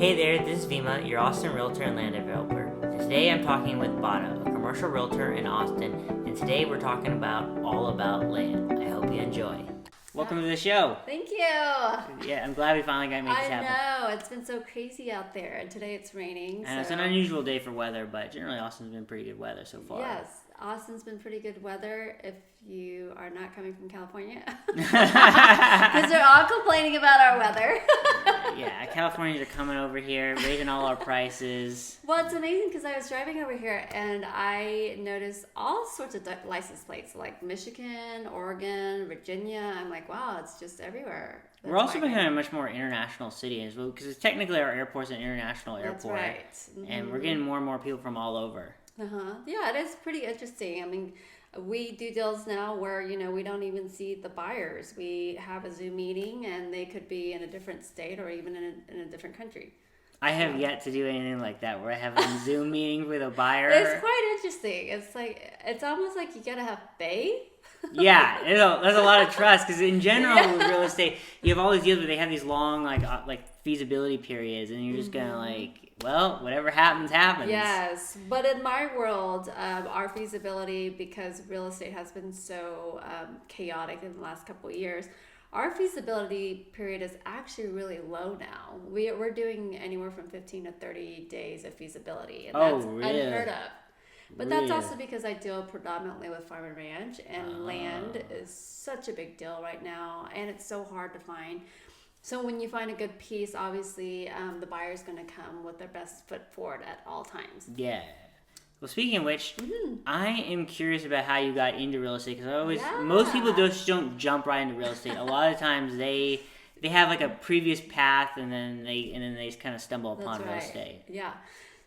Hey there, this is Vemma, your Austin Realtor and land developer. And today I'm talking with Bono, a commercial realtor in Austin, and today we're talking all about land. I hope you enjoy. Welcome to the show. Thank you. Yeah, I'm glad we finally got to make this happen. I know, it's been so crazy out there, and today it's raining. And it's an unusual day for weather, but generally Austin's been pretty good weather so far. Yes, Austin's been pretty good weather if you are not coming from California. Because they're all complaining about our weather. Yeah, Californians are coming over here, raising all our prices. Well, it's amazing because I was driving over here and I noticed all sorts of license plates, like Michigan, Oregon, Virginia. I'm like, wow, it's just everywhere. We're also becoming a much more international city as well, because technically our airport's an international airport. That's right. Mm-hmm. And we're getting more and more people from all over. Yeah, it is pretty interesting. I mean, we do deals now where, we don't even see the buyers. We have a Zoom meeting and they could be in a different state or even in a different country. I have yet to do anything like that where I have a Zoom meeting with a buyer. It's quite interesting. It's almost like you gotta have faith. Yeah, there's a lot of trust because in general with real estate, you have all these deals where they have these long like feasibility periods, and you're just gonna whatever happens. Yes, but in my world, our feasibility, because real estate has been so chaotic in the last couple of years, our feasibility period is actually really low now. We're doing anywhere from 15 to 30 days of feasibility, and that's unheard of. But that's also because I deal predominantly with farm and ranch, and land is such a big deal right now, and it's so hard to find. So when you find a good piece, obviously the buyer's going to come with their best foot forward at all times. Yeah. Well, speaking of which, I am curious about how you got into real estate, because most people just don't jump right into real estate. A lot of times they have like a previous path, and then they just kind of stumble upon real estate. Yeah.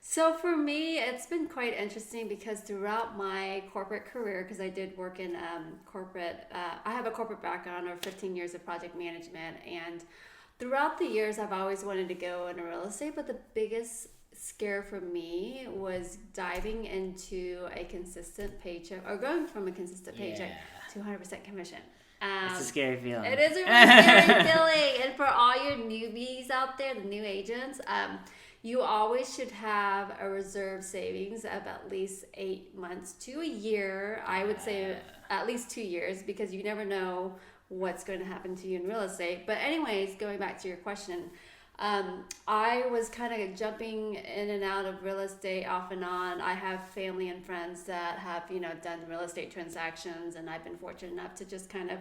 So for me, it's been quite interesting because throughout my corporate career, because I did work in corporate, I have a corporate background of 15 years of project management, and throughout the years, I've always wanted to go into real estate, but the biggest scare for me was diving into a consistent paycheck, or going from a consistent paycheck to 100% commission. It's a scary feeling. It is a really scary feeling, and for all your newbies out there, the new agents, you always should have a reserve savings of at least 8 months to a year. I would say at least 2 years, because you never know what's going to happen to you in real estate. But anyways, going back to your question, I was kind of jumping in and out of real estate off and on. I have family and friends that have, done real estate transactions, and I've been fortunate enough to just kind of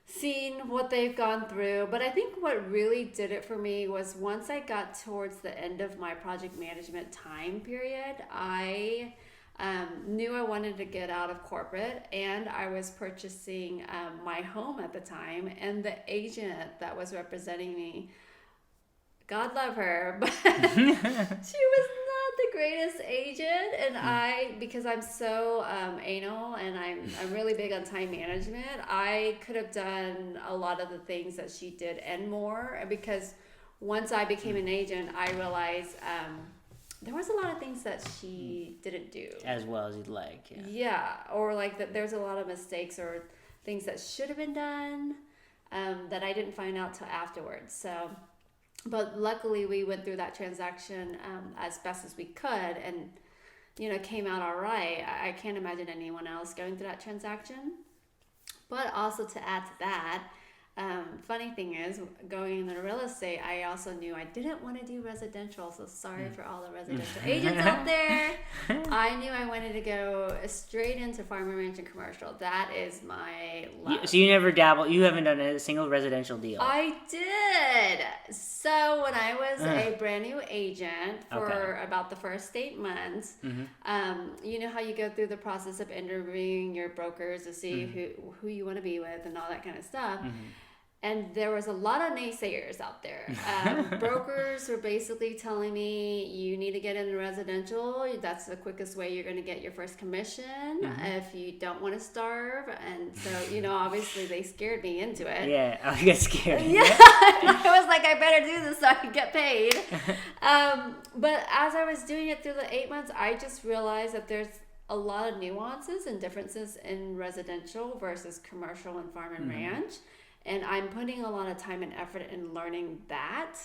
seen what they've gone through. But I think what really did it for me was once I got towards the end of my project management time period, I knew I wanted to get out of corporate, and I was purchasing my home at the time, and the agent that was representing me, God love her, but she was not the greatest agent. And because I'm so anal and I'm really big on time management, I could have done a lot of the things that she did and more, because once I became an agent, I realized there was a lot of things that she didn't do as well as you'd like. Yeah, or like that there's a lot of mistakes or things that should have been done that I didn't find out till afterwards. So. But luckily, we went through that transaction as best as we could, and came out all right. I can't imagine anyone else going through that transaction. But also to add to that, funny thing is, going into real estate, I also knew I didn't want to do residential. So sorry for all the residential agents out there. I knew I wanted to go straight into farm and ranch and commercial. That is my love. So you never dabbled? You haven't done a single residential deal? I did. So when I was a brand new agent for about the first 8 months, you know how you go through the process of interviewing your brokers to see who you want to be with and all that kind of stuff. And there was a lot of naysayers out there. Brokers were basically telling me, you need to get into residential. That's the quickest way you're going to get your first commission if you don't want to starve. And so, obviously they scared me into it. Yeah, I get scared. Yeah, I was like, I better do this so I can get paid. But as I was doing it through the 8 months, I just realized that there's a lot of nuances and differences in residential versus commercial and farm and ranch. and I'm putting a lot of time and effort in learning that,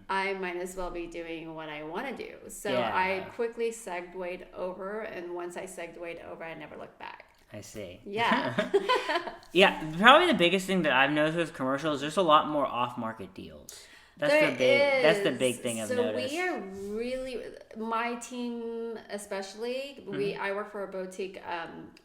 I might as well be doing what I want to do. So I quickly segued over, and once I segued over, I never looked back. I see. Yeah. Yeah, probably the biggest thing that I've noticed with commercials, there's a lot more off-market deals. That's the big thing I've noticed. So we are really, my team especially, I work for a boutique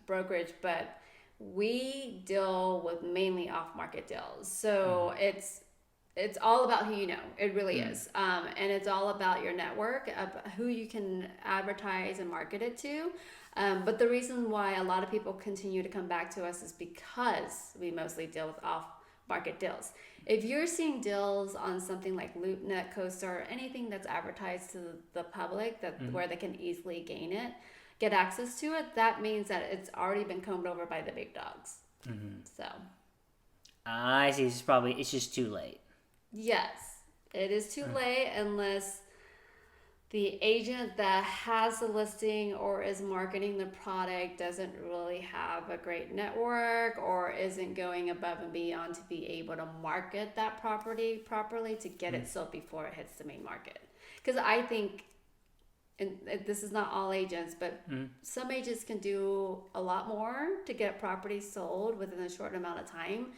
brokerage, but we deal with mainly off-market deals. So it's all about who you know. It really is. And it's all about your network, who you can advertise and market it to. But the reason why a lot of people continue to come back to us is because we mostly deal with off-market deals. If you're seeing deals on something like LoopNet, CoStar, anything that's advertised to the public where they can easily get access to it, that means that it's already been combed over by the big dogs. So I see. It's just too late. Yes, it is too late unless the agent that has the listing or is marketing the product doesn't really have a great network or isn't going above and beyond to be able to market that property properly to get it sold before it hits the main market. Because I think, and this is not all agents, but some agents can do a lot more to get properties sold within a short amount of time.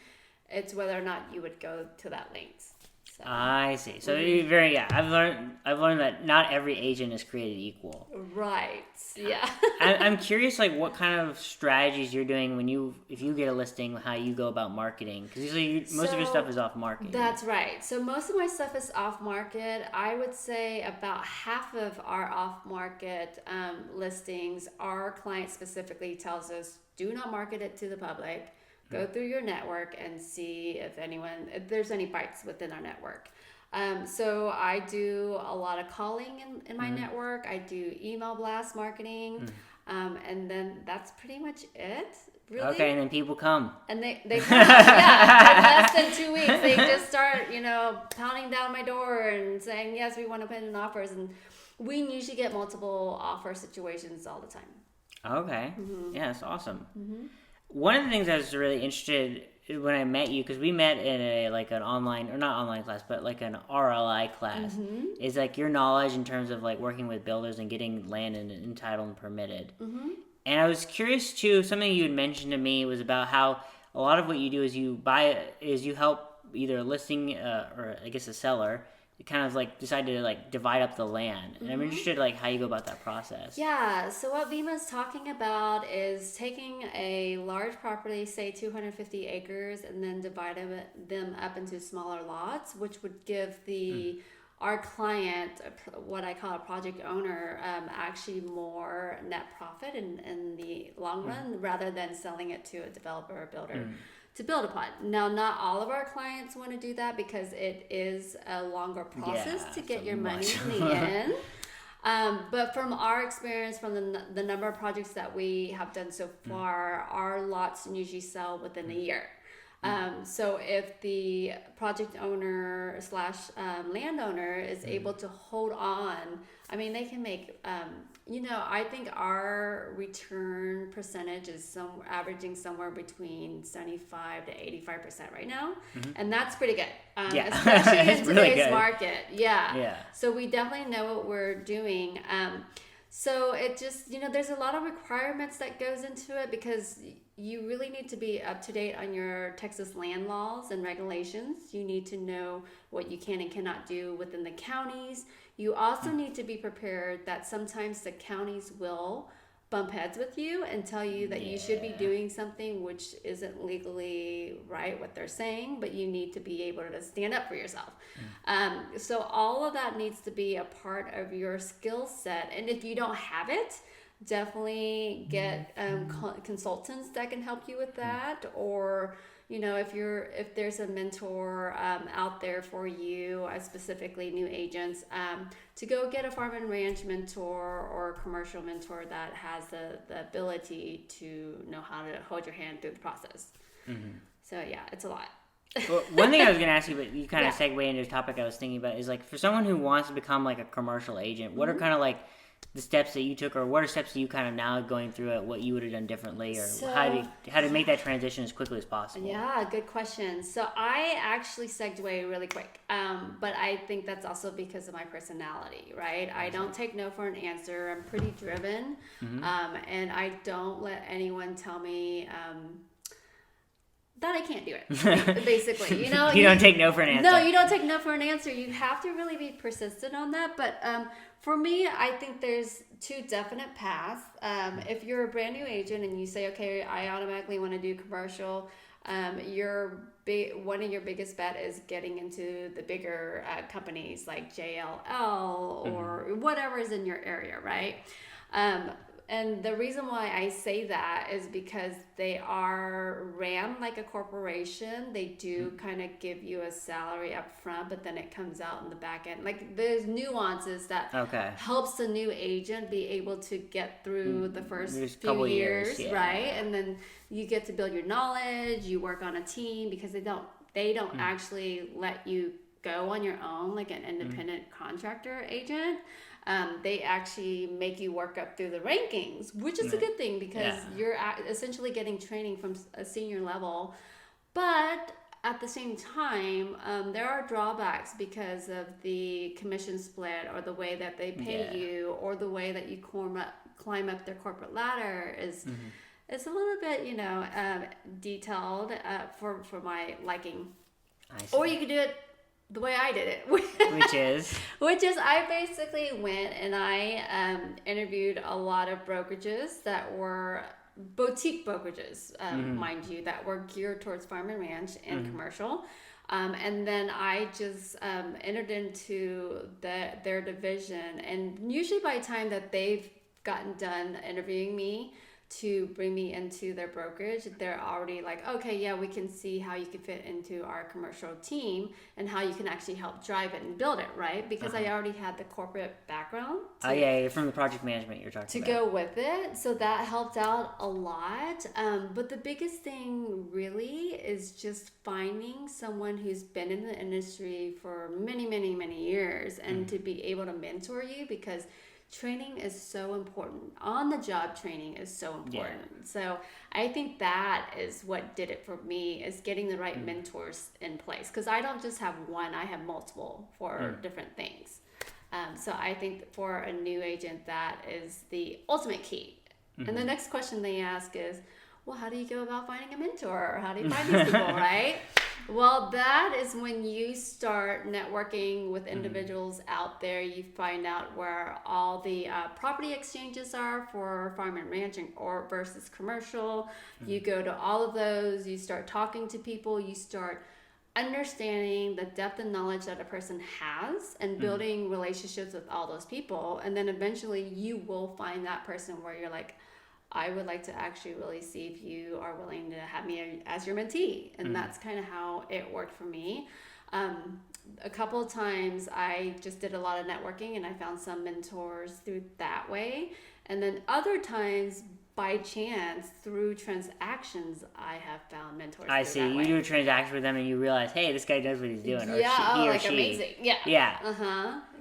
It's whether or not you would go to that length. So. I see. So I've learned that not every agent is created equal. Right. Yeah. I'm curious, like, what kind of strategies you're doing if you get a listing, how you go about marketing, because usually most of your stuff is off market. That's right. So most of my stuff is off market. I would say about half of our off market listings, our client specifically tells us, do not market it to the public. Go through your network and see if there's any bites within our network. So I do a lot of calling in my network. I do email blast marketing. And then that's pretty much it. Really. Okay, and then people come. And they come, in less than 2 weeks, they just start, pounding down my door and saying, yes, we want to put in offers. And we usually get multiple offer situations all the time. Okay. Yeah, that's awesome. One of the things I was really interested in when I met you, because we met in an online, or not online class, but like an RLI class, is like your knowledge in terms of like working with builders and getting land entitled and permitted. And I was curious too, something you had mentioned to me was about how a lot of what you do is you help either a listing or I guess a seller kind of like decide to like divide up the land, and I'm interested like how you go about that process. Yeah, so what Vemma's talking about is taking a large property, say 250 acres, and then dividing them up into smaller lots, which would give our client, what I call a project owner, actually more net profit in the long run, rather than selling it to a developer or builder to build upon. Now, not all of our clients want to do that because it is a longer process to get your money in the end. But from our experience, from the number of projects that we have done so far, our lots usually sell within a year. So if the project owner / landowner is able to hold on, I mean, they can make, I think our return percentage is averaging somewhere between 75 to 85% right now. And that's pretty good, especially in today's market. Yeah. So we definitely know what we're doing. So it just, there's a lot of requirements that goes into it because you really need to be up to date on your Texas land laws and regulations. You need to know what you can and cannot do within the counties. You also need to be prepared that sometimes the counties will bump heads with you and tell you that you should be doing something which isn't legally right what they're saying, but you need to be able to stand up for yourself. So all of that needs to be a part of your skill set. And if you don't have it, definitely get consultants that can help you with that, or if there's a mentor out there for you, specifically new agents, to go get a farm and ranch mentor or a commercial mentor that has the ability to know how to hold your hand through the process. So yeah, it's a lot. Well, one thing I was going to ask you, but you kind of segue into a topic I was thinking about, is like for someone who wants to become like a commercial agent, what are kind of like the steps that you took, or what are steps that you kind of now going through it, what you would have done differently, or how to make that transition as quickly as possible? Yeah, good question. So I actually segued really quick, but I think that's also because of my personality, right? I don't take no for an answer. I'm pretty driven, and I don't let anyone tell me that I can't do it, basically. You know, you don't take no for an answer. No, you don't take no for an answer. You have to really be persistent on that. But for me, I think there's two definite paths. If you're a brand new agent and you say, okay, I automatically want to do commercial, one of your biggest bet is getting into the bigger companies like JLL or whatever is in your area, right? And the reason why I say that is because they are ran like a corporation. They do kind of give you a salary up front, but then it comes out in the back end. Like there's nuances that helps the new agent be able to get through the first few years, right? And then you get to build your knowledge. You work on a team because they don't actually let you go on your own like an independent contractor agent. They actually make you work up through the rankings, which is a good thing because you're essentially getting training from a senior level. But at the same time, there are drawbacks because of the commission split or the way that they pay you or the way that you climb up their corporate ladder is it's a little bit, detailed for my liking. Or you could do it the way I did it, which is I basically went and I interviewed a lot of brokerages that were boutique brokerages, mind you, that were geared towards farm and ranch and commercial. And then I just entered into their division. And usually by the time that they've gotten done interviewing me to bring me into their brokerage, they're already like, okay, yeah, we can see how you can fit into our commercial team and how you can actually help drive it and build it, right? Because I already had the corporate background. From the project management you're talking about. To go with it. So that helped out a lot. But the biggest thing really is just finding someone who's been in the industry for many, many, many years and to be able to mentor you, because training is so important. On the job training is so important. So I think that is what did it for me, is getting the right mentors in place. Because I don't just have one, I have multiple for different things. So I think for a new agent, that is the ultimate key. And the next question they ask is, well, how do you go about finding a mentor? Or how do you find these people, right? Well, that is when you start networking with individuals out there. You find out where all the property exchanges are for farm and ranching or versus commercial. You go to all of those. You start talking to people. You start understanding the depth and knowledge that a person has and building relationships with all those people. And then eventually you will find that person where you're like, I would like to actually really see if you are willing to have me as your mentee. And that's kind of how it worked for me. A couple of times I just did a lot of networking and I found some mentors through that way. And then other times, by chance, through transactions, I have found mentors. I see. You do a transaction with them and you realize, hey, this guy knows what he's doing. Or he or she. Amazing. Yeah.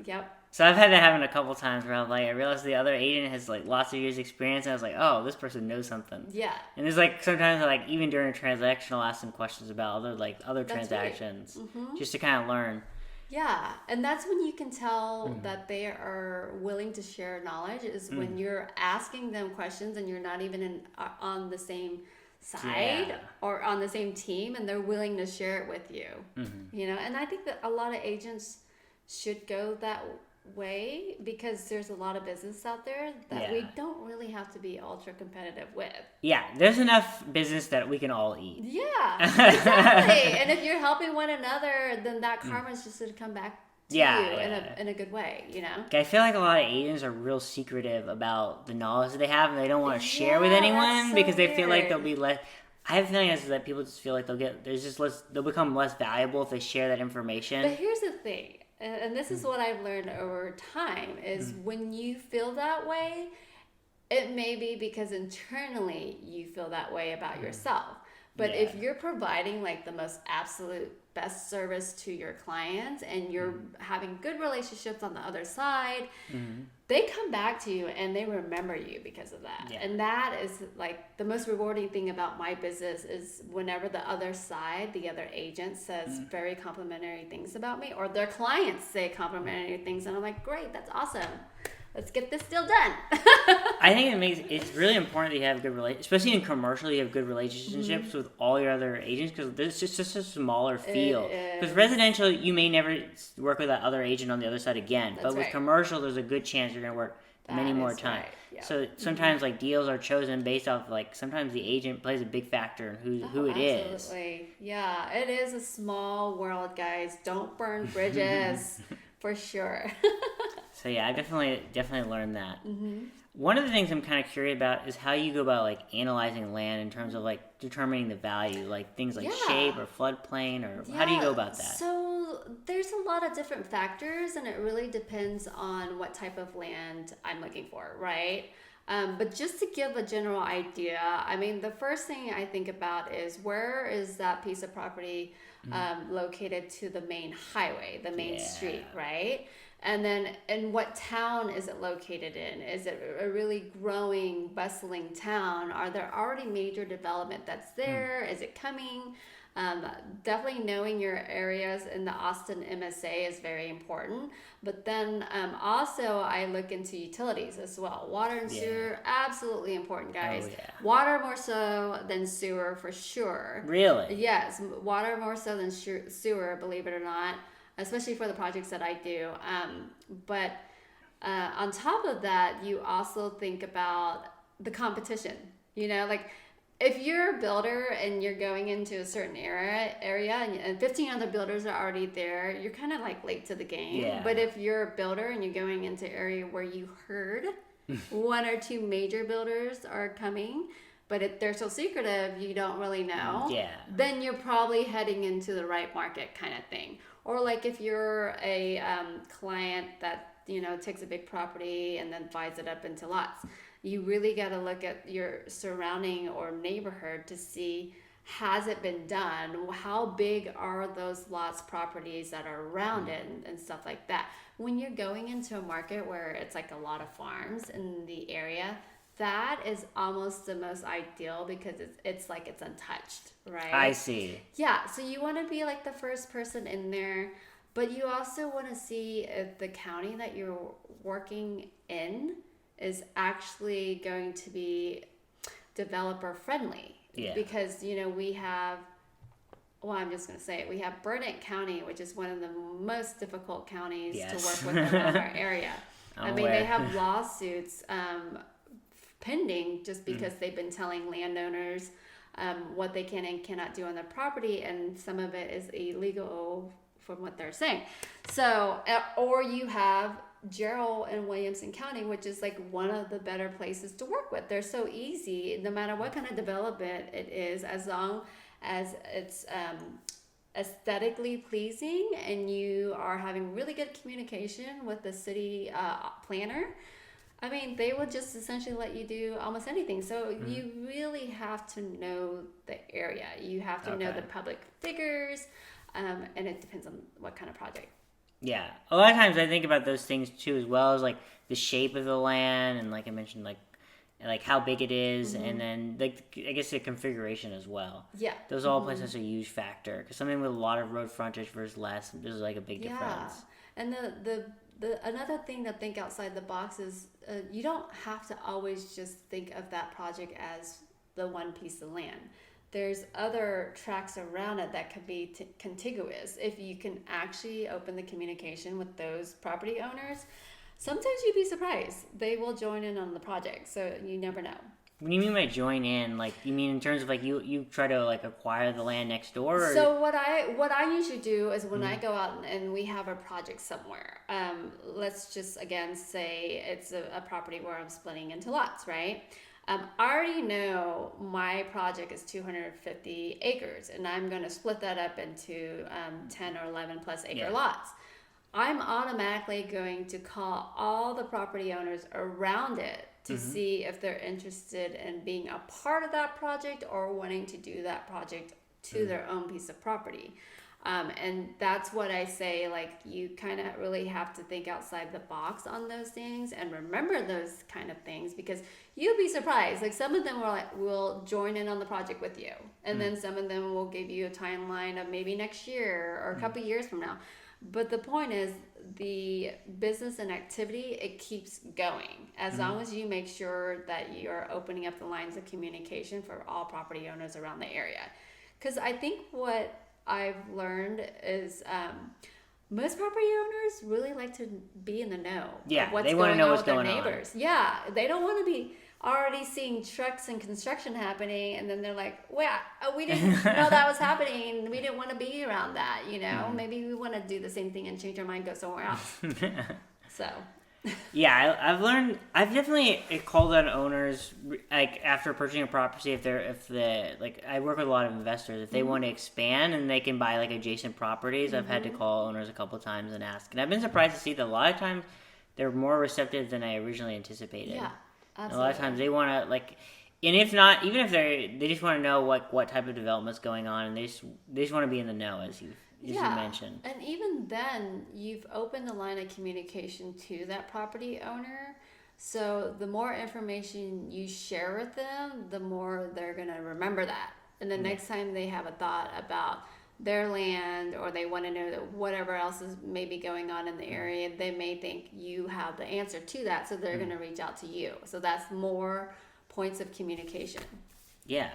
Yep. So I've had that happen a couple times where I'm like, I realized the other agent has like lots of years experience, and I was like, oh, this person knows something. Yeah. And there's like sometimes like even during a transaction, I'll ask them questions about other transactions, just to kind of learn. Yeah, and that's when you can tell that they are willing to share knowledge, is when you're asking them questions and you're not even on the same side or on the same team, and they're willing to share it with you. And I think that a lot of agents should go that way, because there's a lot of business out there that we don't really have to be ultra competitive with. Yeah, there's enough business that we can all eat. Yeah, exactly. And if you're helping one another, then that karma is just going to come back to you in a good way, I feel like a lot of agents are real secretive about the knowledge that they have, and they don't want to share with anyone because they feel like they'll be less. I have a feeling that people just feel like they'll become less valuable if they share that information. But here's the thing. And this is what I've learned over time, is when you feel that way, it may be because internally you feel that way about yourself. But if you're providing like the most absolute best service to your clients and you're having good relationships on the other side, they come back to you and they remember you because of that. Yeah. And that is like the most rewarding thing about my business is whenever the other side, the other agent says very complimentary things about me, or their clients say complimentary things, and I'm like, great, that's awesome. Let's get this deal done. I think it's really important that you have good especially in commercial, you have good relationships with all your other agents, because it's just a smaller field. Because residential, you may never work with that other agent on the other side again. But with commercial, there's a good chance you're going to work many more times. Right. Yep. So sometimes like deals are chosen based off like sometimes the agent plays a big factor in who it is. Absolutely. Yeah, it is a small world, guys. Don't burn bridges. For sure. So yeah, I definitely learned that. One of the things I'm kind of curious about is how you go about like analyzing land in terms of like determining the value, like things like shape or floodplain, or how do you go about that? So there's a lot of different factors, and it really depends on what type of land I'm looking for, right? But just to give a general idea, I mean, the first thing I think about is where is that piece of property located to the main highway, the main street, right? And then in what town is it located in? Is it a really growing, bustling town? Are there already major development that's there? Is it coming? Definitely knowing your areas in the Austin MSA is very important. But then also I look into utilities as well. Water and sewer, absolutely important, guys. Oh, yeah. Water more so than sewer for sure. Really? Yes, water more so than sewer, believe it or not, especially for the projects that I do. But on top of that, you also think about the competition. You know, like if you're a builder and you're going into a certain area and 15 other builders are already there, you're kind of like late to the game. Yeah. But if you're a builder and you're going into an area where you heard one or two major builders are coming, but if they're so secretive, you don't really know, then you're probably heading into the right market kind of thing. Or like if you're a client that, you know, takes a big property and then divides it up into lots, you really got to look at your surrounding or neighborhood to see, has it been done? How big are those lots, properties that are around it and stuff like that? When you're going into a market where it's like a lot of farms in the area, that is almost the most ideal because it's like it's untouched, right? I see. Yeah, so you want to be like the first person in there, but you also want to see if the county that you're working in is actually going to be developer friendly. Yeah. Because, you know, we have, well, I'm just going to say it. We have Burnett County, which is one of the most difficult counties to work with around our area. I mean, they have lawsuits pending just because they've been telling landowners what they can and cannot do on their property, and some of it is illegal from what they're saying. So, or you have Gerald and Williamson County, which is like one of the better places to work with. They're so easy, no matter what kind of development it is, as long as it's aesthetically pleasing and you are having really good communication with the city planner. I mean, they will just essentially let you do almost anything. So you really have to know the area. You have to know the public figures, and it depends on what kind of project. Yeah, a lot of times I think about those things too, as well as like the shape of the land, and like I mentioned, like how big it is, and then like I guess the configuration as well. Yeah, those all play such a huge factor, because something with a lot of road frontage versus less, there's like a big difference. And the another thing to think outside the box is you don't have to always just think of that project as the one piece of land. There's other tracks around it that could be contiguous. If you can actually open the communication with those property owners, sometimes you'd be surprised. They will join in on the project, so you never know. What do you mean by join in? Like, you mean in terms of like you try to like acquire the land next door? Or? So what I usually do is when I go out and we have a project somewhere, let's just again say it's a property where I'm splitting into lots, right? I already know my project is 250 acres, and I'm going to split that up into 10 or 11 plus acre lots. I'm automatically going to call all the property owners around it to see if they're interested in being a part of that project or wanting to do that project to their own piece of property. And that's what I say, like, you kind of really have to think outside the box on those things and remember those kind of things, because you'll be surprised. Like, some of them will join in on the project with you. And then some of them will give you a timeline of maybe next year or a couple years from now. But the point is, the business and activity, it keeps going as long as you make sure that you're opening up the lines of communication for all property owners around the area. Because I think what I've learned is most property owners really like to be in the know of what's going on with their neighbors. Yeah, they don't want to be already seeing trucks and construction happening, and then they're like, well, we didn't know that was happening. We didn't want to be around that, you know. Maybe we want to do the same thing and change our mind, go somewhere else. So yeah, I've definitely called on owners, like, after purchasing a property, if I work with a lot of investors, if they want to expand and they can buy like adjacent properties, I've had to call owners a couple times and ask, and I've been surprised to see that a lot of times they're more receptive than I originally anticipated. Yeah, absolutely. A lot of times they want to, like, and if not, even if they just want to know what type of development's going on, and they just want to be in the know, as you mentioned. And even then, you've opened the line of communication to that property owner. So the more information you share with them, the more they're going to remember that. And the next time they have a thought about their land, or they want to know that whatever else is maybe going on in the area, they may think you have the answer to that. So they're going to reach out to you. So that's more points of communication. Yeah.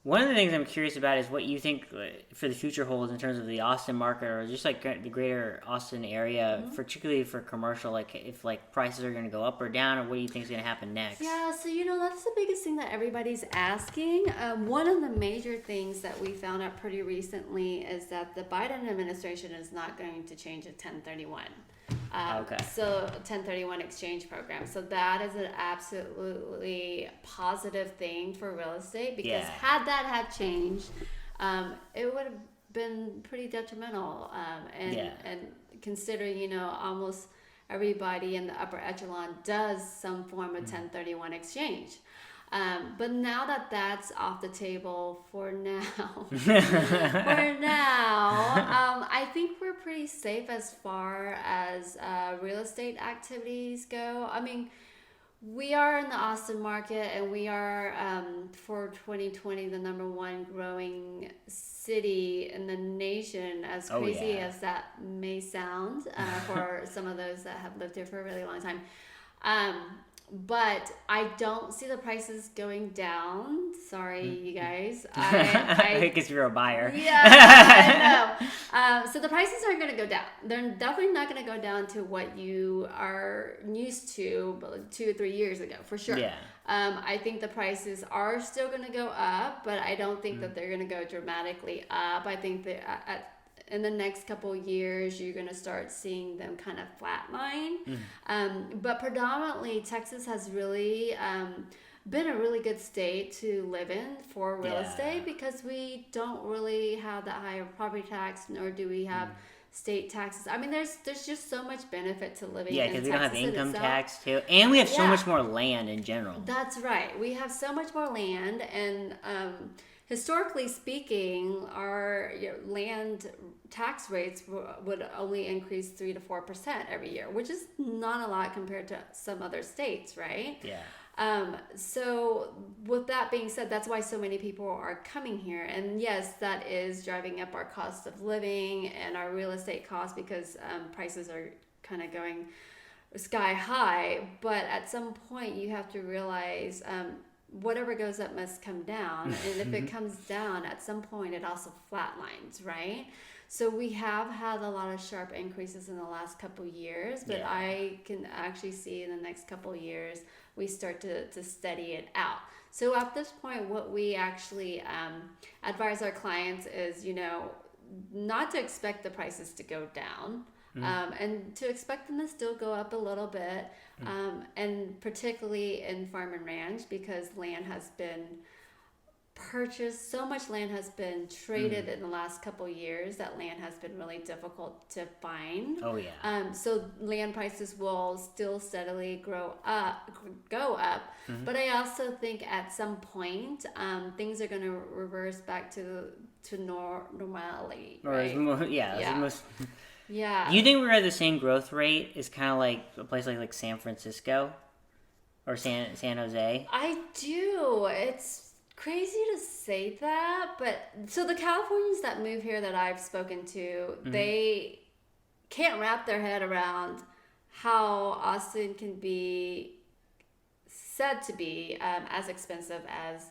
One of the things I'm curious about is what you think for the future holds in terms of the Austin market, or just like the greater Austin area, particularly for commercial, like if like prices are going to go up or down, or what do you think is going to happen next? Yeah, so that's the biggest thing that everybody's asking. One of the major things that we found out pretty recently is that the Biden administration is not going to change a 1031. So 1031 exchange program. So that is an absolutely positive thing for real estate, because had that had changed, it would have been pretty detrimental. And considering, almost everybody in the upper echelon does some form of 1031 exchange. But now that that's off the table for now, I think we're pretty safe as far as real estate activities go. I mean, we are in the Austin market, and we are, for 2020, the #1 growing city in the nation, as crazy as that may sound for some of those that have lived here for a really long time. But I don't see the prices going down. Sorry, you guys. Because you're a buyer. Yeah, I know. So the prices aren't going to go down. They're definitely not going to go down to what you are used to 2 or 3 years ago, for sure. Yeah. I think the prices are still going to go up, but I don't think that they're going to go dramatically up. I think that in the next couple of years, you're going to start seeing them kind of flatline. But predominantly, Texas has really been a really good state to live in for real estate, because we don't really have that high of property tax, nor do we have state taxes. I mean, there's just so much benefit to living in Texas. Yeah, because we don't have income tax, too. And we have so much more land in general. That's right. We have so much more land, and historically speaking, our land tax rates would only increase 3 to 4% every year, which is not a lot compared to some other states, right? Yeah. So with that being said, that's why so many people are coming here. And yes, that is driving up our cost of living and our real estate costs, because prices are kind of going sky high. But at some point, you have to realize whatever goes up must come down. And if it comes down, at some point, it also flatlines, right? So we have had a lot of sharp increases in the last couple years, but I can actually see in the next couple years, we start to steady it out. So at this point, what we actually advise our clients is, not to expect the prices to go down, and to expect them to still go up a little bit, and particularly in farm and ranch, because land has been purchased. So much land has been traded in the last couple years that land has been really difficult to find. Oh yeah. So land prices will still steadily go up. But I also think at some point things are going to reverse back to normality. Right? Yeah. Do you think we're at the same growth rate as kind of like a place like San Francisco or San Jose? I do. It's crazy to say that, but so the Californians that move here that I've spoken to, they can't wrap their head around how Austin can be said to be as expensive as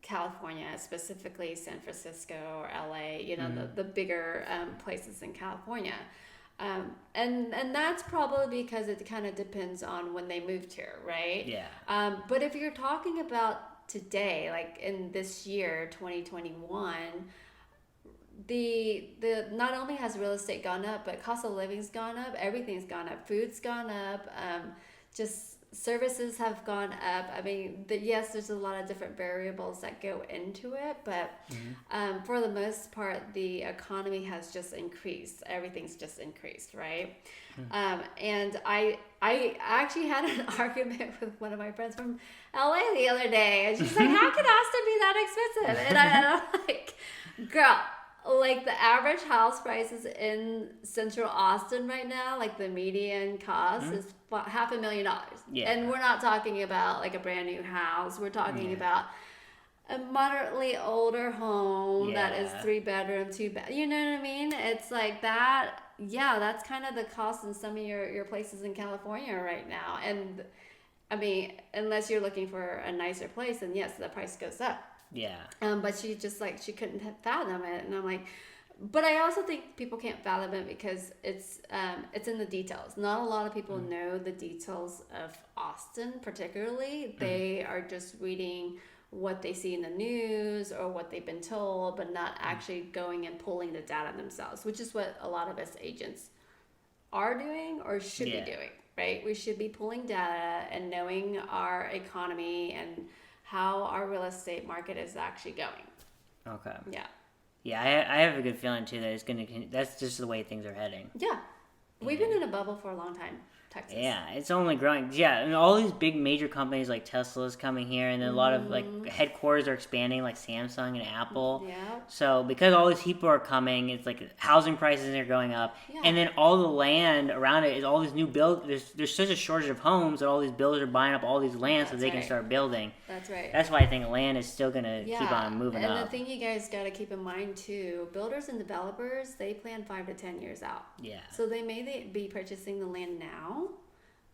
California, specifically San Francisco or LA, the bigger places in California. And that's probably because it kind of depends on when they moved here, right? Yeah. But if you're talking about today, like in this year, 2021, the not only has real estate gone up, but cost of living's gone up, everything's gone up, food's gone up, just services have gone up. I mean, yes, there's a lot of different variables that go into it, but for the most part, the economy has just increased. Everything's just increased, right? And I actually had an argument with one of my friends from LA the other day, and she's like, "How can Austin be that expensive?" And I'm like, "Girl." Like the average house prices in Central Austin right now, like the median cost is $500,000. Yeah. And we're not talking about like a brand new house. We're talking about a moderately older home that is 3-bedroom, 2-bed. You know what I mean? It's like that. Yeah, that's kind of the cost in some of your places in California right now. And I mean, unless you're looking for a nicer place, then yes, the price goes up. Yeah. But she just like, she couldn't fathom it. And I'm like, but I also think people can't fathom it because it's in the details. Not a lot of people know the details of Austin particularly. They are just reading what they see in the news or what they've been told, but not actually going and pulling the data themselves, which is what a lot of us agents are doing or should be doing, right? We should be pulling data and knowing our economy and how our real estate market is actually going. Okay. Yeah. Yeah, I have a good feeling too that it's that's just the way things are heading. Yeah. We've been in a bubble for a long time, Texas. Yeah, it's only growing. Yeah, and all these big major companies like Tesla is coming here, and then a lot of like headquarters are expanding, like Samsung and Apple. Yeah. So because all these people are coming, it's like housing prices are going up, and then all the land around it is all these new build. There's such a shortage of homes that all these builders are buying up all these land so they can start building. That's right. That's why I think land is still gonna keep on moving up. And the thing you guys got to keep in mind too, builders and developers, they plan 5 to 10 years out. Yeah. So they may be purchasing the land now,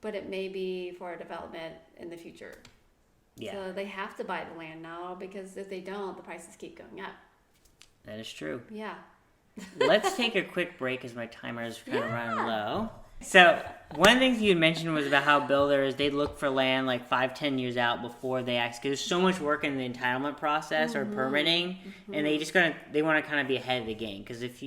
but it may be for a development in the future. Yeah. So they have to buy the land now because if they don't, the prices keep going up. That is true. Yeah. Let's take a quick break because my timer is kind of running low. So one of the things you had mentioned was about how builders, they look for land like 5-10 years out before they ask, because there's so much work in the entitlement process or permitting, and they want to kind of be ahead of the game. Because if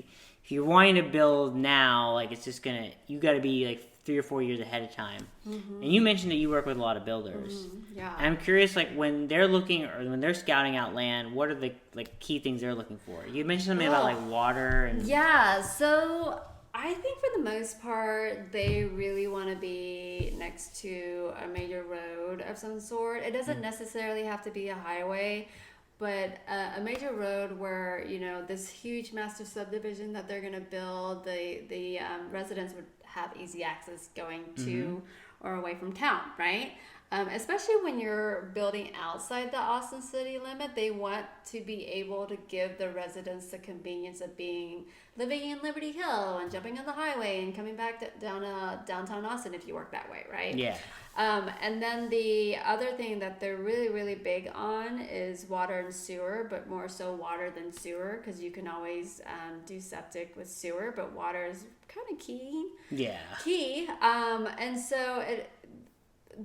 you're wanting to build now, like it's just you got to be like 3 or 4 years ahead of time. And you mentioned that you work with a lot of builders. Yeah. And I'm curious, like when they're looking or when they're scouting out land, what are the like key things they're looking for? You mentioned something about like water and So I think for the most part, they really want to be next to a major road of some sort. It doesn't necessarily have to be a highway, but a major road where, this huge massive subdivision that they're going to build, the residents would have easy access going to or away from town, right? Especially when you're building outside the Austin city limit, they want to be able to give the residents the convenience of living in Liberty Hill and jumping on the highway and coming back down downtown Austin if you work that way, right? Yeah. And then the other thing that they're really, really big on is water and sewer, but more so water than sewer, because you can always do septic with sewer, but water is kind of key. Yeah. And so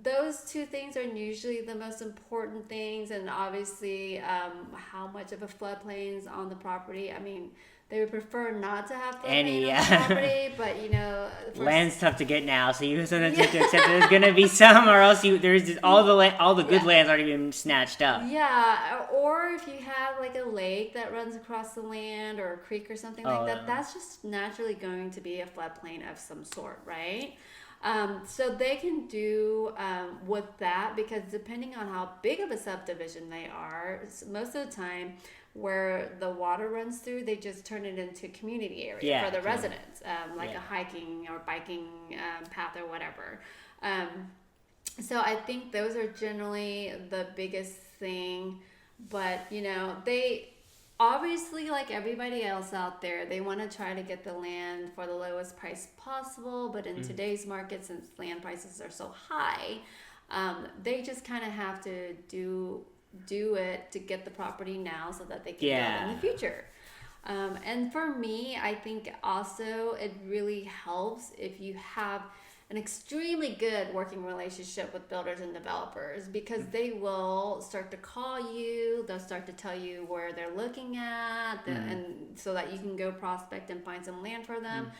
those two things are usually the most important things, and obviously how much of a floodplain is on the property. I mean, they would prefer not to have Any, floodplain on the property, but you know, land's tough to get now, so you sometimes have to accept there's gonna be some, or else there's just all the good land's already been snatched up. Yeah, or if you have like a lake that runs across the land or a creek or something like that, that's just naturally going to be a floodplain of some sort, right? So they can do with that, because depending on how big of a subdivision they are, most of the time where the water runs through, they just turn it into a community area for the residents, like a hiking or biking path or whatever. So I think those are generally the biggest thing. But, you know, they obviously, like everybody else out there, they want to try to get the land for the lowest price possible. But in today's market, since land prices are so high, they just kind of have to do it to get the property now so that they can build in the future. And for me, I think also it really helps if you have an extremely good working relationship with builders and developers, because they will start to call you, they'll start to tell you where they're looking at, and so that you can go prospect and find some land for them.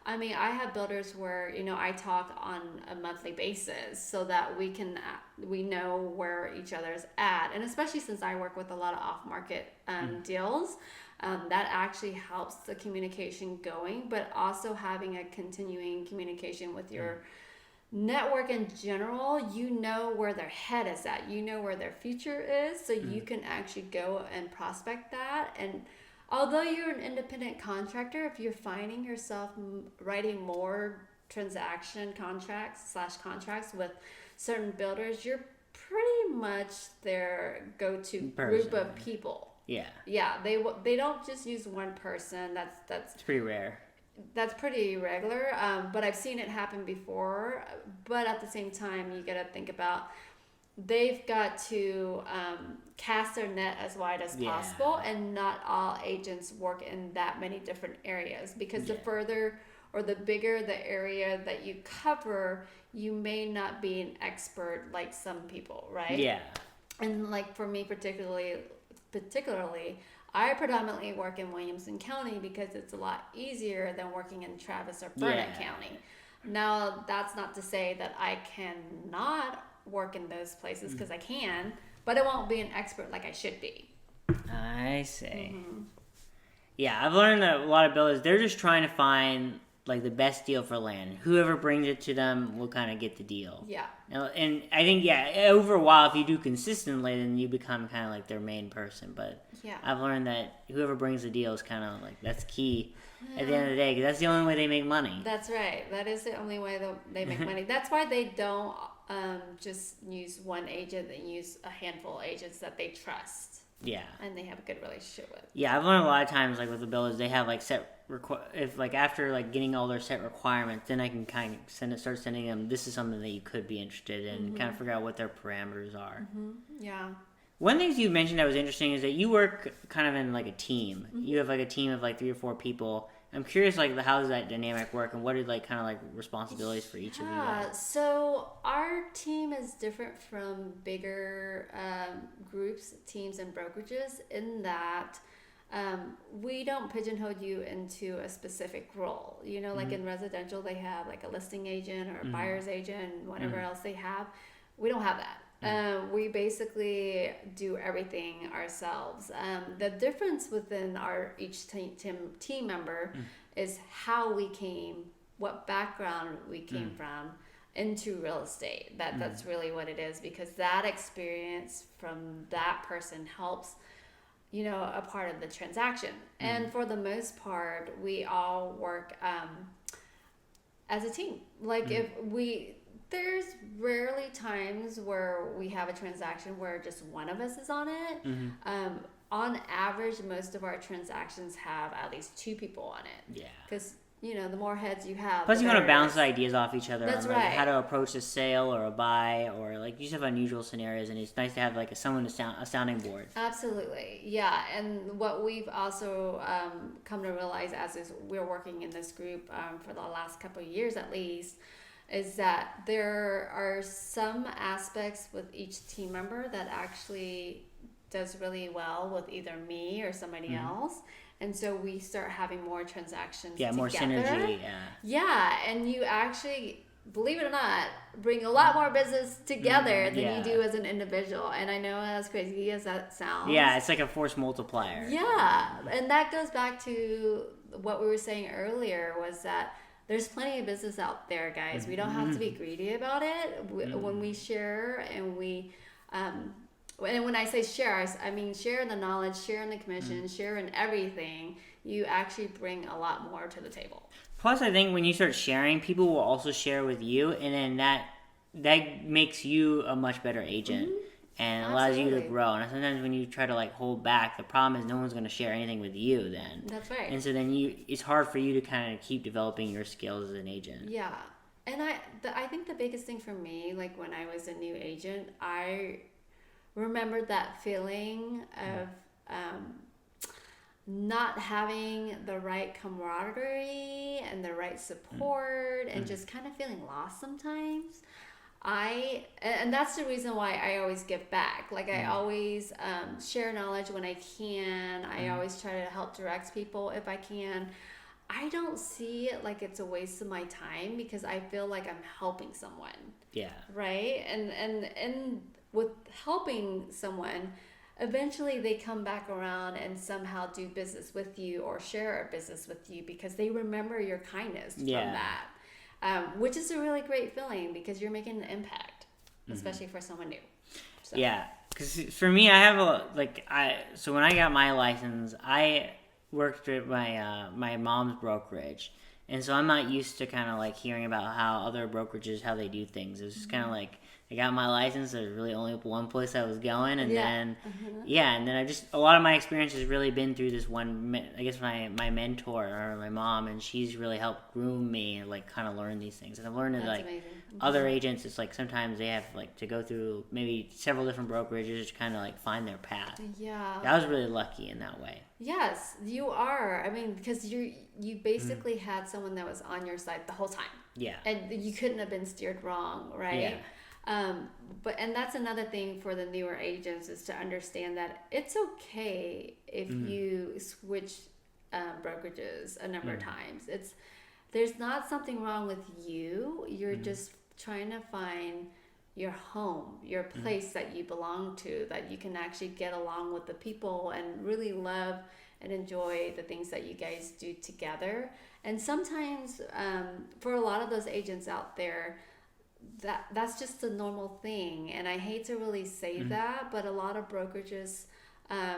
I mean, I have builders where, you know, I talk on a monthly basis so that we know where each other's at. And especially since I work with a lot of off-market deals, that actually helps the communication going, but also having a continuing communication with your network in general. You know where their head is at, you know where their future is, so you can actually go and prospect that. And although you're an independent contractor, if you're finding yourself writing more transaction contracts with certain builders, you're pretty much their go-to group of people. Yeah, they don't just use one person. That's it's pretty rare. That's pretty regular, but I've seen it happen before. But at the same time, you got to think about, they've got to cast their net as wide as possible, and not all agents work in that many different areas, because the further or the bigger the area that you cover, you may not be an expert like some people, right? Yeah. And like for me particularly, I predominantly work in Williamson County because it's a lot easier than working in Travis or Burnett County. Now, that's not to say that I cannot work in those places, because I can, but I won't be an expert like I should be. I see. Yeah, I've learned that a lot of builders, they're just trying to find like the best deal for land. Whoever brings it to them will kind of get the deal. Yeah. And I think, over a while, if you do consistently, then you become kind of like their main person. But I've learned that whoever brings the deal is kind of like, that's key at the end of the day, because that's the only way they make money. That's right. That is the only way they make money. That's why they don't just use one agent. They use a handful of agents that they trust. Yeah. And they have a good relationship with. Yeah, I've learned a lot of times, like with the builders, they have like set if like after like getting all their set requirements, then I can kind of start sending them, this is something that you could be interested in, kind of figure out what their parameters are. Yeah. One thing you mentioned that was interesting is that you work kind of in like a team. You have like a team of like 3 or 4 people. I'm curious, like, how does that dynamic work, and what are like kind of like responsibilities for each of you guys? So our team is different from bigger groups, teams, and brokerages in that we don't pigeonhole you into a specific role. You know, like in residential, they have like a listing agent or a buyer's agent, whatever else they have. We don't have that. We basically do everything ourselves. The difference within each team member is how we came, what background we came from into real estate. That's really what it is, because that experience from that person helps, you know, a part of the transaction. And for the most part, we all work as a team. Like there's rarely times where we have a transaction where just one of us is on it. On average, most of our transactions have at least 2 people on it. Yeah. Because, you know, the more heads you have. Plus, you want to bounce ideas off each other. That's on, like, right. How to approach a sale or a buy, or like you just have unusual scenarios, and it's nice to have like a sounding board. Absolutely, yeah. And what we've also come to realize as we're working in this group for the last couple of years at least, is that there are some aspects with each team member that actually does really well with either me or somebody else. And so we start having more transactions Yeah, together. more synergy, Yeah, and you actually, believe it or not, bring a lot more business together than you do as an individual. And I know as crazy as that sounds. Yeah, it's like a force multiplier. Yeah, and that goes back to what we were saying earlier, was that there's plenty of business out there, guys. We don't have to be greedy about it. When we share and we... and when I say share, I mean share in the knowledge, share in the commission, share in everything. You actually bring a lot more to the table. Plus, I think when you start sharing, people will also share with you, and then that makes you a much better agent and allows you to grow. And sometimes when you try to like hold back, the problem is no one's going to share anything with you then. That's right. And so then it's hard for you to kind of keep developing your skills as an agent. Yeah. And I think the biggest thing for me, like when I was a new agent, I remembered that feeling of not having the right camaraderie and the right support and just kind of feeling lost sometimes. And that's the reason why I always give back. Like I always share knowledge when I can. I always try to help direct people if I can. I don't see it like it's a waste of my time because I feel like I'm helping someone. Yeah. Right? And with helping someone, eventually they come back around and somehow do business with you or share a business with you because they remember your kindness from that. Which is a really great feeling because you're making an impact, especially for someone new. So. Yeah, because for me, I have so when I got my license, I worked at my mom's brokerage, and so I'm not used to kind of like hearing about how other brokerages, how they do things. It was just kind of like I got my license. There's really only one place I was going, and then and then a lot of my experience has really been through this one. I guess my mentor or my mom, and she's really helped groom me and like kind of learn these things. And I've learned that like other agents, it's like sometimes they have like to go through maybe several different brokerages to kind of like find their path. Yeah, I was really lucky in that way. Yes, you are. I mean, because you basically had someone that was on your side the whole time. Yeah, and you couldn't have been steered wrong, right? Yeah. And that's another thing for the newer agents is to understand that it's okay if you switch brokerages a number of times. There's not something wrong with you. You're just trying to find your home, your place that you belong to, that you can actually get along with the people and really love and enjoy the things that you guys do together. And sometimes for a lot of those agents out there, that's just a normal thing, and I hate to really say that, but a lot of brokerages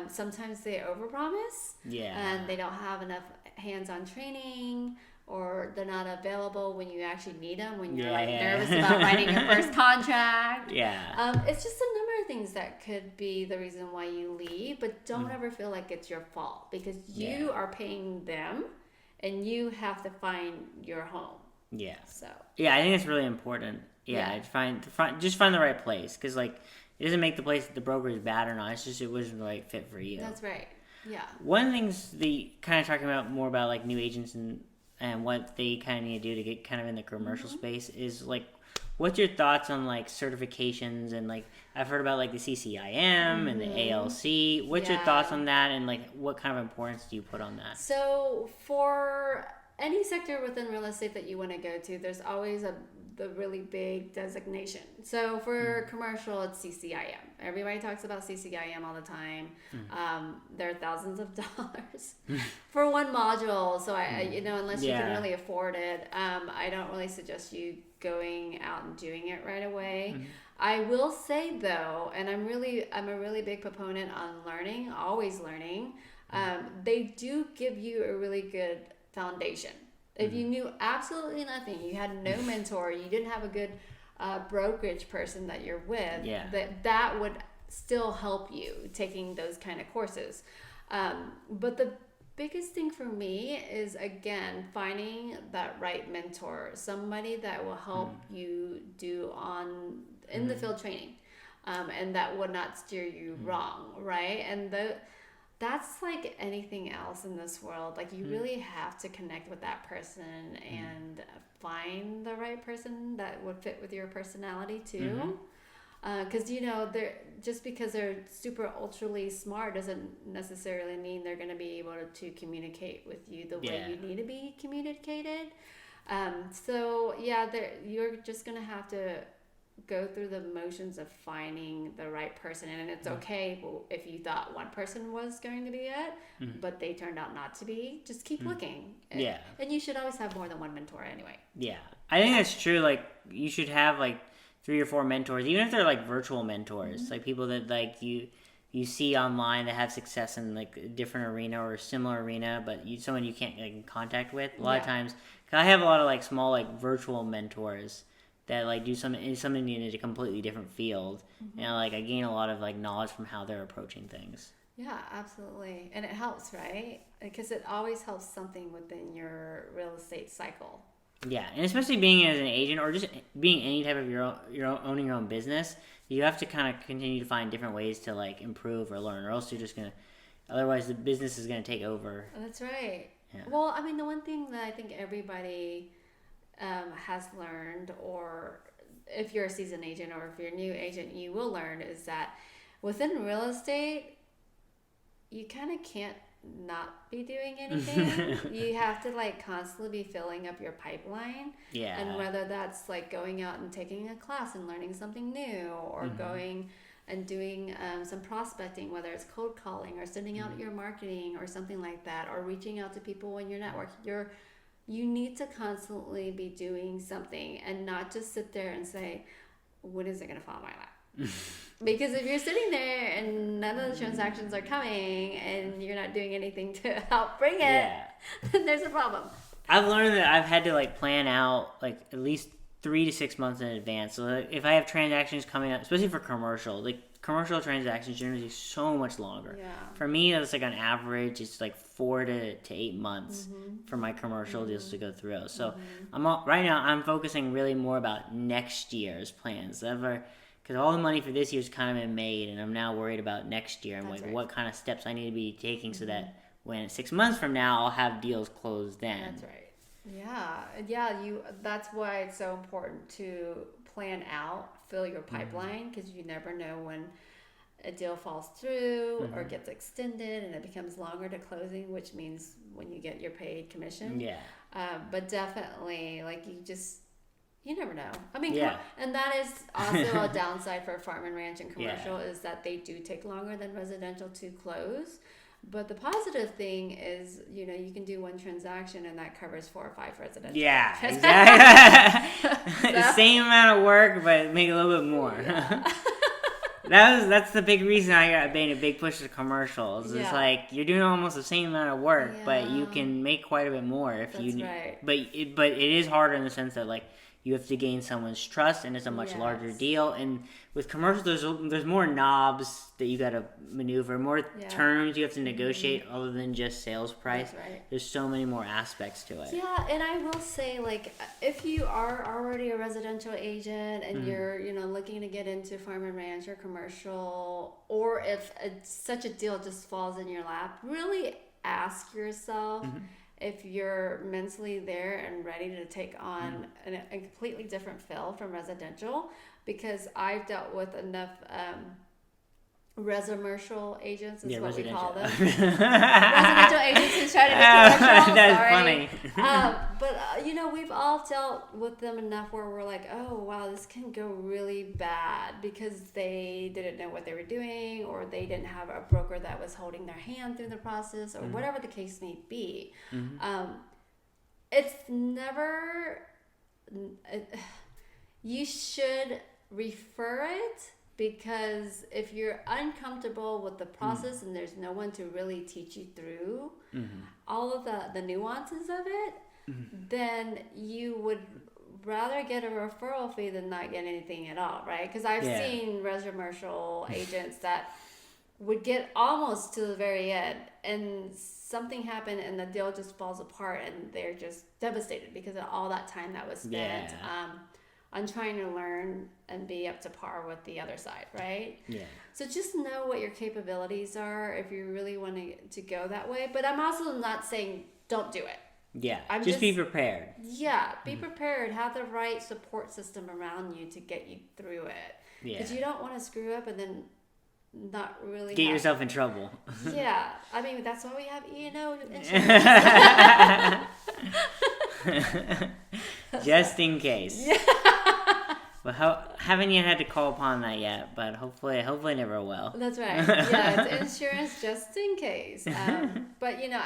sometimes they overpromise, and they don't have enough hands-on training, or they're not available when you actually need them, when you're nervous about writing your first contract. It's just a number of things that could be the reason why you leave, but don't ever feel like it's your fault because you are paying them, and you have to find your home. Yeah. So. Yeah, I think it's really important. Yeah, find the right place, because like it doesn't make the place that the broker is bad or not. It's just it wasn't the right fit for you. That's right. Yeah. One of the things they kind of talking about more about like new agents and what they kind of need to do to get kind of in the commercial space is like, what's your thoughts on like certifications and like I've heard about like the CCIM and the ALC. What's your thoughts on that, and like what kind of importance do you put on that? So for any sector within real estate that you want to go to, there's always the really big designation. So for commercial, it's CCIM. Everybody talks about CCIM all the time. There are thousands of dollars for one module. So unless you can really afford it, I don't really suggest you going out and doing it right away. I will say though, and I'm a really big proponent on learning, always learning. They do give you a really good foundation. If you knew absolutely nothing, you had no mentor, you didn't have a good brokerage person that you're with, that would still help you taking those kind of courses. But the biggest thing for me is, again, finding that right mentor, somebody that will help you do in the field training, and that would not steer you wrong, right? And that's like anything else in this world. Like you really have to connect with that person and find the right person that would fit with your personality too. Because they're just because they're super ultra smart doesn't necessarily mean they're going to be able to communicate with you the way you need to be communicated. So yeah, you're just going to have to go through the motions of finding the right person, and it's okay if you thought one person was going to be it, but they turned out not to be. Just keep looking. And you should always have more than one mentor anyway. I think that's true. Like, you should have like 3 or 4 mentors, even if they're like virtual mentors, like people that like you see online that have success in like a different arena or a similar arena, but someone you can't get in contact with. A lot of times, cause I have a lot of like small like virtual mentors that like do something in a completely different field, and like I gain a lot of like knowledge from how they're approaching things. Yeah, absolutely, and it helps, right? Because it always helps something within your real estate cycle. Yeah, and especially being as an agent or just being any type of owning your own business, you have to kind of continue to find different ways to like improve or learn, or else you're just gonna. Otherwise, the business is gonna take over. That's right. Yeah. Well, I mean, the one thing that I think everybody has learned, or if you're a seasoned agent or if you're a new agent, you will learn, is that within real estate, you kind of can't not be doing anything. You have to like constantly be filling up your pipeline. Yeah. And whether that's like going out and taking a class and learning something new, or going and doing some prospecting, whether it's cold calling or sending out your marketing or something like that, or reaching out to people in your network, you need to constantly be doing something and not just sit there and say, when is it going to fall in my lap? Because if you're sitting there and none of the transactions are coming and you're not doing anything to help bring it, then there's a problem. I've learned that I've had to like plan out like at least 3 to 6 months in advance. So like, if I have transactions coming up, especially for commercial, like commercial transactions generally take so much longer. Yeah. For me, that's like on average, it's like 4 to 8 months for my commercial deals to go through. So right now I'm focusing really more about next year's plans. Because all the money for this year's kind of been made, and I'm now worried about next year and what kind of steps I need to be taking so that when 6 months from now I'll have deals closed then. That's right. Yeah. That's why it's so important to plan out, fill your pipeline, because you never know when a deal falls through or gets extended and it becomes longer to closing, which means when you get your paid commission. Yeah. But definitely, like you never know. I mean, and that is also a downside for farm and ranch and commercial is that they do take longer than residential to close. But the positive thing is, you can do one transaction and that covers 4 or 5 residential. Yeah, exactly. Same amount of work, but make a little bit more. Yeah. That's the big reason I made a big push to commercials. It's like you're doing almost the same amount of work, but you can make quite a bit more if Right. But it is harder in the sense that like you have to gain someone's trust, and it's a much larger deal. And with commercials, there's more knobs that you got to maneuver, more terms you have to negotiate other than just sales price. That's right. There's so many more aspects to it. Yeah, and I will say, like, if you are already a residential agent and you're, looking to get into farm and ranch or commercial, or if such a deal just falls in your lap, really ask yourself if you're mentally there and ready to take on a completely different feel from residential, because I've dealt with enough residential agents is what we call them. Residential agents who try to be commercial. That's funny. But we've all dealt with them enough where we're like, oh wow, this can go really bad because they didn't know what they were doing, or they didn't have a broker that was holding their hand through the process, or whatever the case may be. It's never. You should refer it. Because if you're uncomfortable with the process and there's no one to really teach you through all of the nuances of it, then you would rather get a referral fee than not get anything at all, right? Because I've seen commercial agents that would get almost to the very end and something happened and the deal just falls apart and they're just devastated because of all that time that was spent. On trying to learn and be up to par with the other side, right? Yeah. So just know what your capabilities are if you really want to go that way. But I'm also not saying don't do it. Yeah, just be prepared. Yeah, be prepared. Have the right support system around you to get you through it. Because you don't want to screw up and then not really get yourself in trouble. Yeah, I mean that's why we have E&O insurance. Just in case. Yeah. Well, haven't yet had to call upon that yet, but hopefully never will. That's right. Yeah, it's insurance just in case. But you know,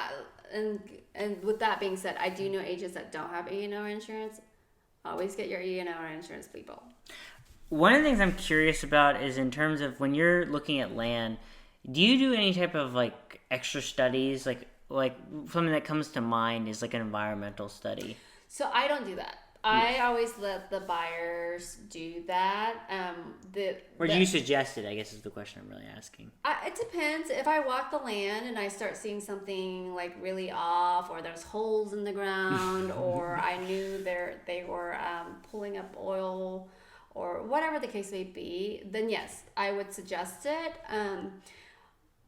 and with that being said, I do know agents that don't have E&O insurance. Always get your E&O insurance, people. One of the things I'm curious about is in terms of when you're looking at land, do you do any type of like extra studies? Like something that comes to mind is like an environmental study. So I don't do that. I always let the buyers do that. Or do you suggest it, I guess is the question I'm really asking. It depends. If I walk the land and I start seeing something like really off, or there's holes in the ground, or I knew they were pulling up oil, or whatever the case may be, then yes, I would suggest it.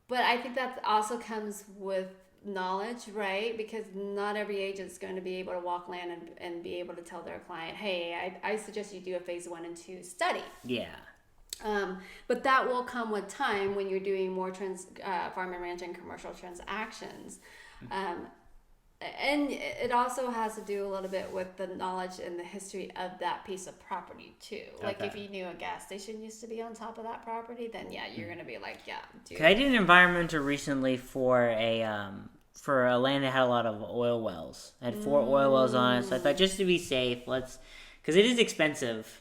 But I think that also comes with knowledge, right? Because not every agent's going to be able to walk land and be able to tell their client, hey, I suggest you do a phase 1 and 2 study. Yeah. But that will come with time when you're doing more farm and ranch and commercial transactions. And it also has to do a little bit with the knowledge and the history of that piece of property too. Like if you knew a gas station used to be on top of that property, then yeah, you're gonna be like, yeah, dude. I did an environmental recently for a land that had a lot of oil wells. It had 4 oil wells on it, so I thought just to be safe, because it is expensive,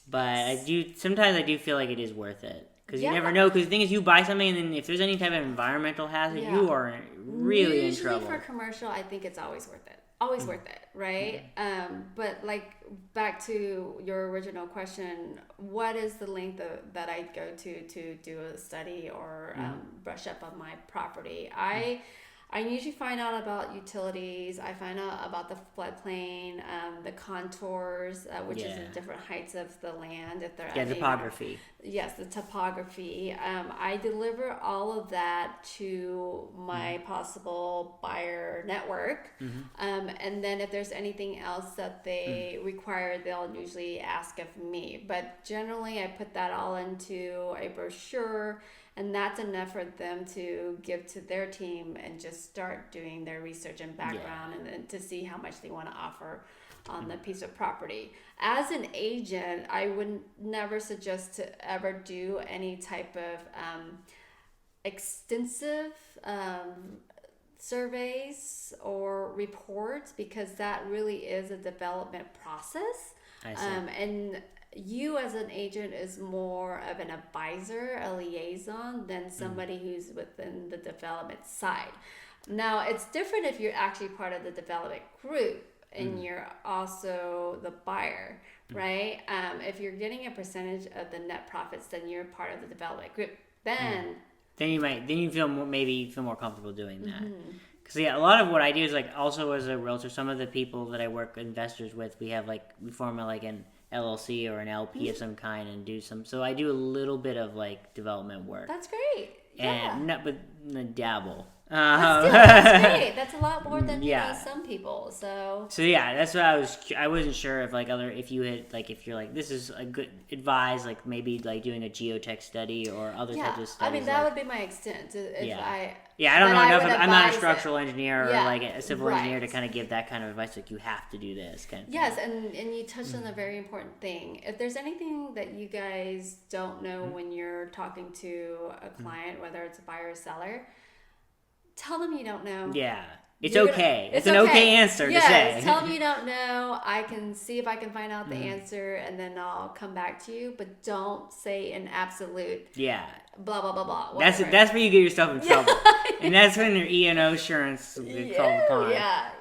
but sometimes I do feel like it is worth it. Because you never know. Because the thing is, you buy something, and then if there's any type of environmental hazard, you are really in trouble. Usually for commercial, I think it's always worth it. Always worth it, right? But like back to your original question, what is the length that I go to do a study or brush up on my property? I usually find out about utilities. I find out about the floodplain, the contours, which is the different heights of the land. If they're topography. Yes, the topography. I deliver all of that to my possible buyer network. And then if there's anything else that they require, they'll usually ask of me. But generally, I put that all into a brochure. And that's enough for them to give to their team and just start doing their research and background and then to see how much they want to offer on the piece of property. As an agent, I would never suggest to ever do any type of extensive surveys or reports, because that really is a development process. I see. And you as an agent is more of an advisor, a liaison, than somebody who's within the development side. Now, it's different if you're actually part of the development group and you're also the buyer, right? If you're getting a percentage of the net profits, then you're part of the development group. Then you feel more comfortable doing that. Because a lot of what I do is like also as a realtor, some of the people that I work investors with, we form an LLC or an LP of some kind and do some. So I do a little bit of like development work. That's great. And dabble. That's great. That's a lot more than some people. So that's what I wasn't sure if you had if you're like, this is a good advice, like maybe like doing a geotech study or other types of studies. I mean that would be my extent. I don't know enough. I'm not a structural engineer or like a civil engineer to kind of give that kind of advice. Like you have to do this kind of thing. Yes, and you touched on a very important thing. If there's anything that you guys don't know when you're talking to a client, whether it's a buyer or seller, tell them you don't know. Yeah. It's okay. It's an okay answer to say. Tell them you don't know. I can see if I can find out the answer, and then I'll come back to you. But don't say an absolute. Yeah. Blah blah blah blah. Whatever. That's where you get yourself in trouble, and that's when your E&O insurance is called upon. Yeah.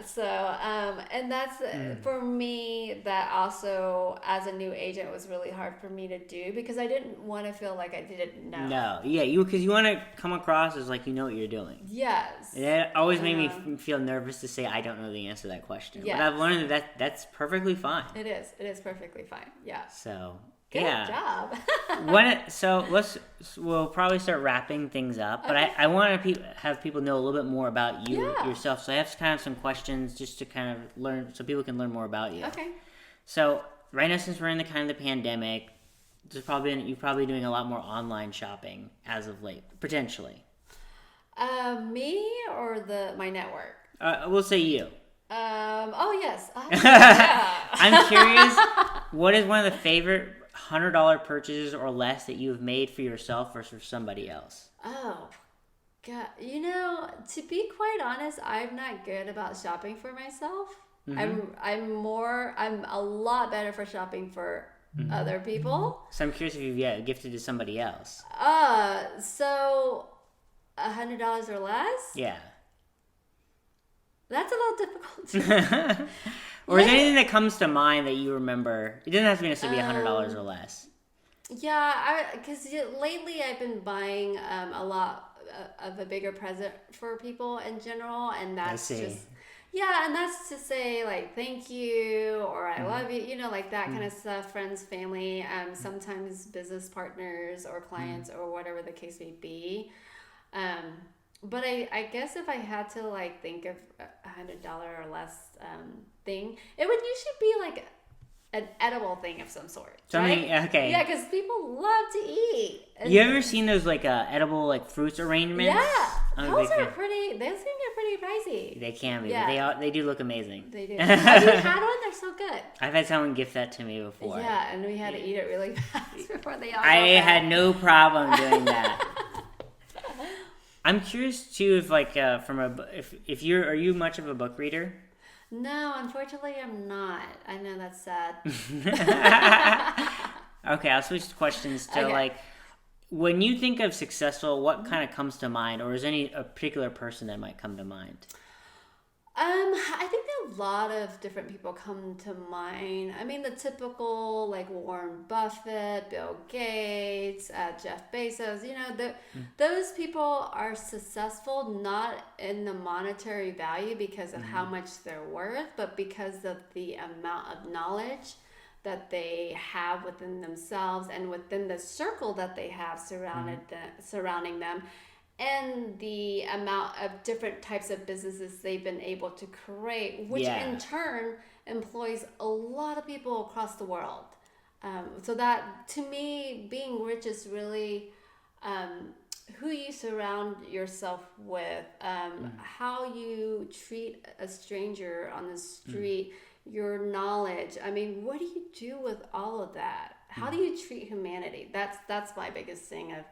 So, and that's for me. That also, as a new agent, was really hard for me to do because I didn't want to feel like I didn't know. No, because you want to come across as like you know what you're doing. Yes. And it always made me feel nervous to say I don't know the answer to that question. Yes. But I've learned that's perfectly fine. It is. It is perfectly fine. Yeah. So. Yeah. job. We'll probably start wrapping things up, but Okay. I want to have people know a little bit more about you Yeah. yourself. So I have kind of some questions just to kind of learn, so people can learn more about you. Okay. So right now, since we're in the kind of the pandemic, you're probably doing a lot more online shopping as of late, potentially. Me or my network? We'll say you. Oh yes. Yeah. I'm curious, what is one of the favorite $100 purchases or less that you have made for yourself versus for somebody else? Oh, God. To be quite honest, I'm not good about shopping for myself. Mm-hmm. I'm a lot better for shopping for other people. So I'm curious if you've gifted to somebody else. So $100 or less? Yeah. That's a little difficult. Or is there anything that comes to mind that you remember? It doesn't have to be necessarily $100 or less. Yeah, because lately I've been buying a lot of a bigger present for people in general, and that's just and that's to say like thank you or I love you, like that kind of stuff. Friends, family, sometimes business partners or clients or whatever the case may be. But I guess if I had to like think of $100 or less thing, it would usually be like an edible thing of some sort. Something, right? okay. Yeah, because people love to eat. You ever seen those like edible like fruits arrangements? Yeah, those can can get pretty pricey. They can be, Yeah. but they do look amazing. They do. Have you had one? They're so good. I've had someone gift that to me before. Yeah, and we had to eat it really fast before they all I got had back. no problem doing that. I'm curious too if like if are you much of a book reader? No, unfortunately, I'm not. I know that's sad. Okay, I'll switch questions to like when you think of successful, what kind of comes to mind, or is any a particular person that might come to mind? I think that a lot of different people come to mind. I mean, the typical like Warren Buffett, Bill Gates, Jeff Bezos. Those people are successful not in the monetary value because of how much they're worth, but because of the amount of knowledge that they have within themselves and within the circle that they have surrounding them. And the amount of different types of businesses they've been able to create, which in turn employs a lot of people across the world. So that, to me, being rich is really who you surround yourself with, how you treat a stranger on the street, your knowledge. I mean, what do you do with all of that? How do you treat humanity? That's my biggest thing of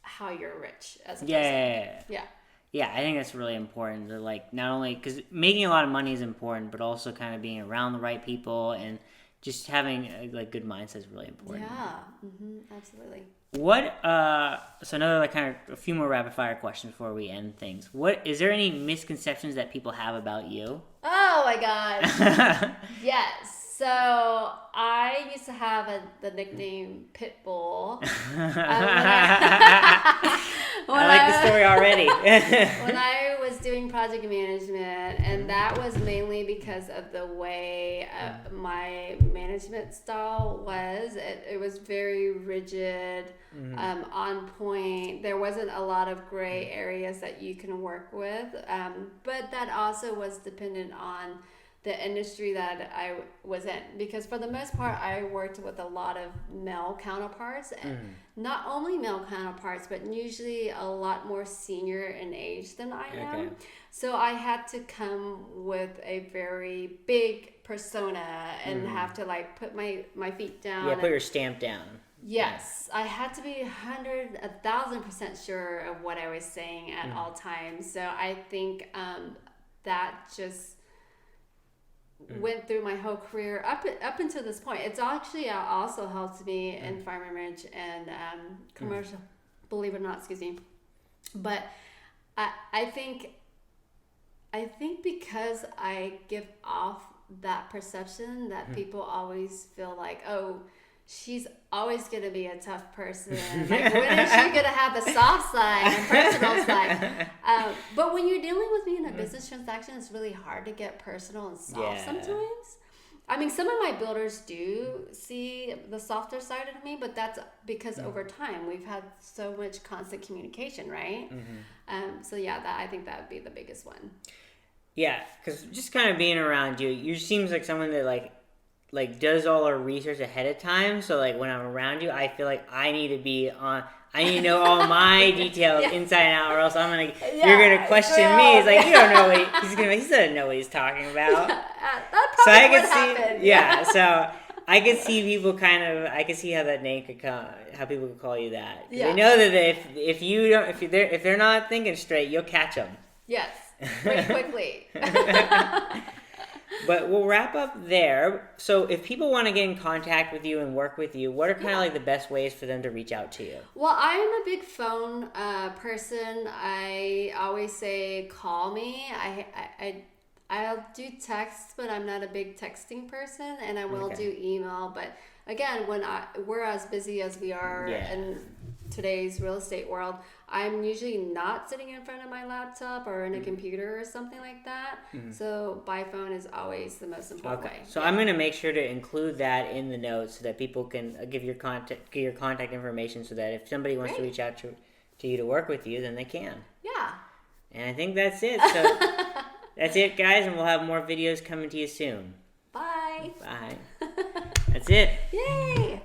how you're rich as a person. Yeah, I think that's really important to like not only because making a lot of money is important, but also kind of being around the right people and just having like good mindset is really important. Yeah, absolutely. What so another like kind of a few more rapid fire questions before we end things. What is there any misconceptions that people have about you? Oh my gosh. Yes. So I used to have the nickname Pitbull. I like the story already. When I was doing project management, and that was mainly because of the way my management style was. It was very rigid, on point. There wasn't a lot of gray areas that you can work with, but that also was dependent on the industry that I was in, because for the most part I worked with a lot of male counterparts, and not only male counterparts, but usually a lot more senior in age than I am. So I had to come with a very big persona and have to like put my feet down. Yeah, put your stamp down. Yes, I had to be 1,000% sure of what I was saying at all times. So I think that just went through my whole career up until this point. It's actually also helped me in farm and ranch and commercial, believe it or not, excuse me. But I think because I give off that perception that people always feel like, oh, she's always going to be a tough person. Like, when is she going to have the soft side and personal side? But when you're dealing with me in a business transaction, it's really hard to get personal and soft sometimes. I mean, some of my builders do see the softer side of me, but that's because over time we've had so much constant communication, right? So yeah, I think that would be the biggest one. Yeah, because just kind of being around you, you seems like someone that like does all our research ahead of time. So like when I'm around you, I feel like I need to be on. I need to know all my details inside and out, or else you're gonna question me. It's like you don't know what he doesn't know what he's talking about. That's probably what happened. Yeah, so I could see people I could see how that name could come, how people could call you that. They know that if they're not thinking straight, you'll catch them. Yes, pretty quickly. But we'll wrap up there. So if people want to get in contact with you and work with you, what are kind of like the best ways for them to reach out to you? Well, I am a big phone person. I always say call me. I'll do text, but I'm not a big texting person, and I will do email. But again, when we're as busy as we are in today's real estate world, I'm usually not sitting in front of my laptop or in a computer or something like that. So by phone is always the most important way. So I'm going to make sure to include that in the notes so that people can give your contact information, so that if somebody wants to reach out to you to work with you, then they can. Yeah. And I think that's it. So that's it, guys, and we'll have more videos coming to you soon. Bye. Bye. That's it. Yay.